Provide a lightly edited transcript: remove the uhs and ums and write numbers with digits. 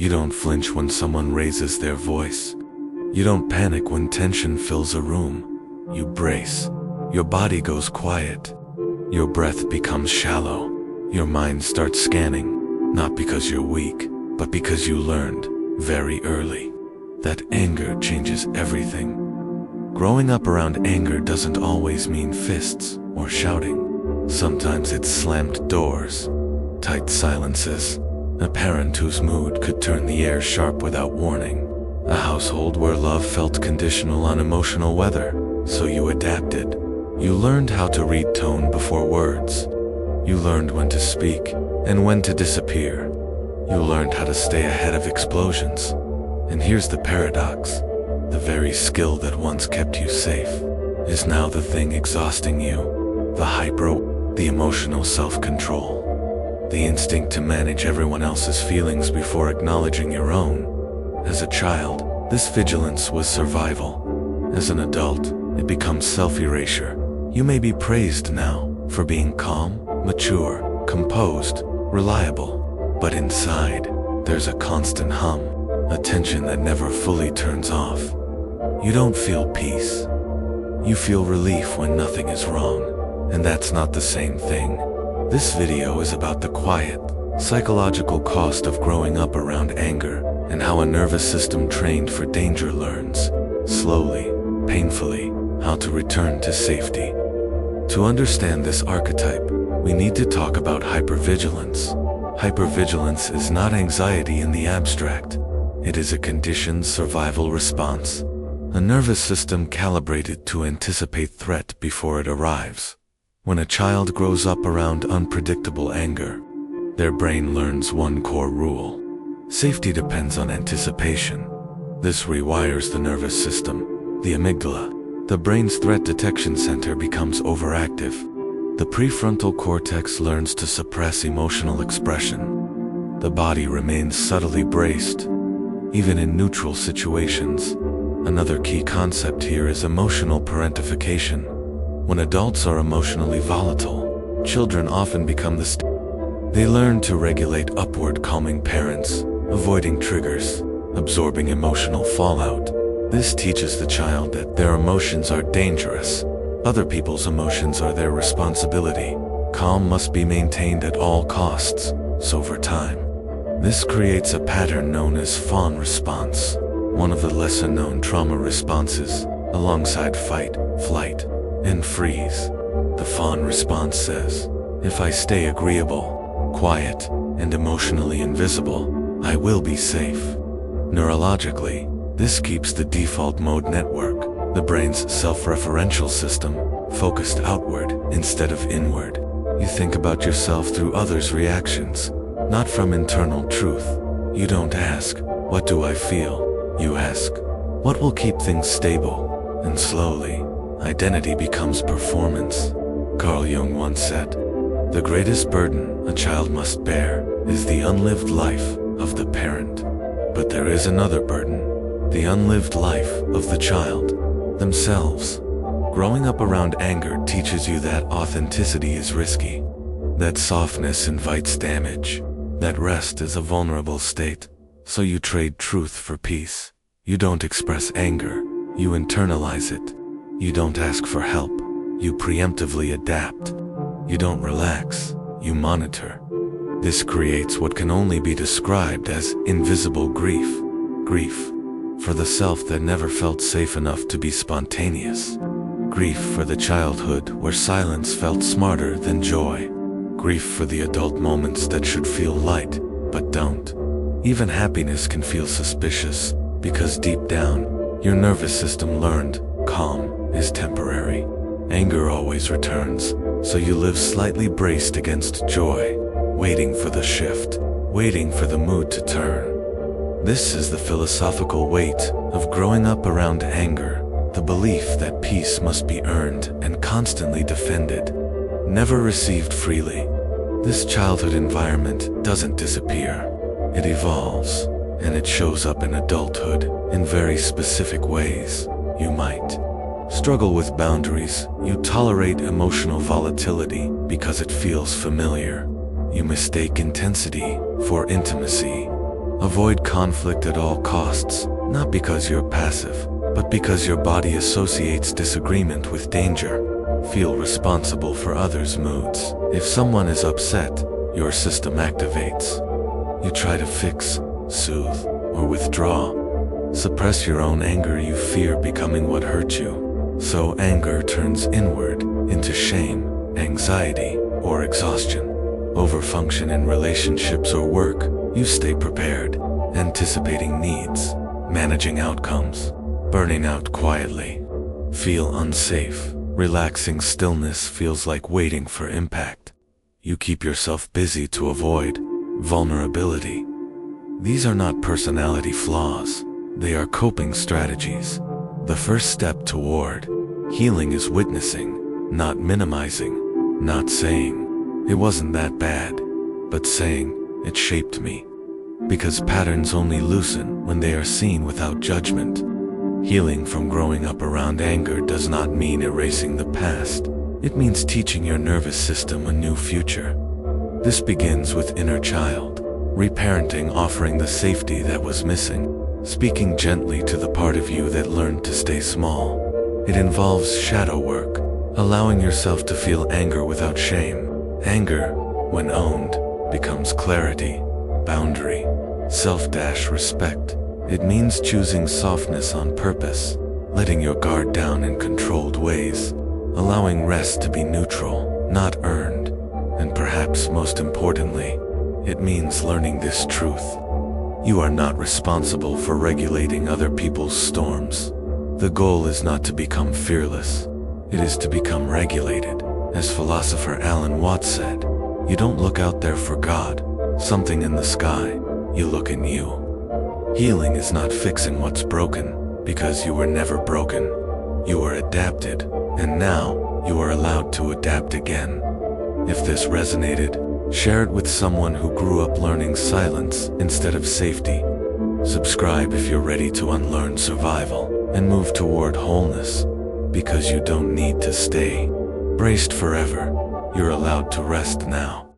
You don't flinch when someone raises their voice. You don't panic when tension fills a room. You brace. Your body goes quiet. Your breath becomes shallow. Your mind starts scanning, not because you're weak, but because you learned, very early, that anger changes everything. Growing up around anger doesn't always mean fists or shouting. Sometimes it's slammed doors, tight silences, a parent whose mood could turn the air sharp without warning, a household where love felt conditional on emotional weather, so you adapted. You learned how to read tone before words. You learned when to speak and when to disappear. You learned how to stay ahead of explosions. And here's the paradox. The very skill that once kept you safe is now the thing exhausting you. The emotional self-control. The instinct to manage everyone else's feelings before acknowledging your own. As a child, this vigilance was survival. As an adult, it becomes self-erasure. You may be praised now for being calm, mature, composed, reliable. But inside, there's a constant hum, a tension that never fully turns off. You don't feel peace. You feel relief when nothing is wrong, and that's not the same thing. This video is about the quiet, psychological cost of growing up around anger and how a nervous system trained for danger learns, slowly, painfully, how to return to safety. To understand this archetype, we need to talk about hypervigilance. Hypervigilance is not anxiety in the abstract. It is a conditioned survival response, a nervous system calibrated to anticipate threat before it arrives. When a child grows up around unpredictable anger, their brain learns one core rule. Safety depends on anticipation. This rewires the nervous system. The amygdala, the brain's threat detection center, becomes overactive. The prefrontal cortex learns to suppress emotional expression. The body remains subtly braced, even in neutral situations. Another key concept here is emotional parentification. When adults are emotionally volatile, children often become they learn to regulate upward calming parents, avoiding triggers, absorbing emotional fallout. This teaches the child that their emotions are dangerous. Other people's emotions are their responsibility. Calm must be maintained at all costs, so over time, this creates a pattern known as fawn response, one of the lesser-known trauma responses, alongside fight, flight, and freeze. The fawn response says, if I stay agreeable, quiet, and emotionally invisible, I will be safe. Neurologically, this keeps the default mode network, the brain's self-referential system, focused outward instead of inward. You think about yourself through others' reactions, not from internal truth. You don't ask, what do I feel? You ask, what will keep things stable? And slowly, identity becomes performance. Carl Jung once said, the greatest burden a child must bear is the unlived life of the parent. But there is another burden, the unlived life of the child themselves. Growing up around anger teaches you that authenticity is risky, that softness invites damage, that rest is a vulnerable state, so you trade truth for peace. You don't express anger, you internalize it. You don't ask for help, you preemptively adapt. You don't relax, you monitor. This creates what can only be described as invisible grief. Grief for the self that never felt safe enough to be spontaneous. Grief for the childhood where silence felt smarter than joy. Grief for the adult moments that should feel light, but don't. Even happiness can feel suspicious, because deep down, your nervous system learned calm is temporary. Anger always returns, so you live slightly braced against joy, waiting for the shift, waiting for the mood to turn. This is the philosophical weight of growing up around anger, the belief that peace must be earned and constantly defended, never received freely. This childhood environment doesn't disappear. It evolves, and it shows up in adulthood in very specific ways. You might struggle with boundaries. You tolerate emotional volatility because it feels familiar. You mistake intensity for intimacy. Avoid conflict at all costs, not because you're passive, but because your body associates disagreement with danger. Feel responsible for others' moods. If someone is upset, your system activates. You try to fix, soothe, or withdraw. Suppress your own anger, you fear becoming what hurt you. So anger turns inward into shame, anxiety, or exhaustion. Overfunction in relationships or work, you stay prepared, anticipating needs, managing outcomes, burning out quietly. Feel unsafe. Relaxing stillness feels like waiting for impact. You keep yourself busy to avoid vulnerability. These are not personality flaws. They are coping strategies. The first step toward healing is witnessing, not minimizing, not saying, "It wasn't that bad," but saying, "It shaped me." Because patterns only loosen when they are seen without judgment. Healing from growing up around anger does not mean erasing the past. It means teaching your nervous system a new future. This begins with inner child, reparenting, offering the safety that was missing, speaking gently to the part of you that learned to stay small. It involves shadow work, allowing yourself to feel anger without shame. Anger, when owned, becomes clarity, boundary, self-respect. It means choosing softness on purpose, letting your guard down in controlled ways, allowing rest to be neutral, not earned. And perhaps most importantly, it means learning this truth. You are not responsible for regulating other people's storms. The goal is not to become fearless. It is to become regulated. As philosopher Alan Watts said, you don't look out there for God, something in the sky. You look in you. Healing is not fixing what's broken, because you were never broken. You were adapted, and now you are allowed to adapt again. If this resonated, share it with someone who grew up learning silence instead of safety. Subscribe if you're ready to unlearn survival and move toward wholeness, because you don't need to stay braced forever. You're allowed to rest now.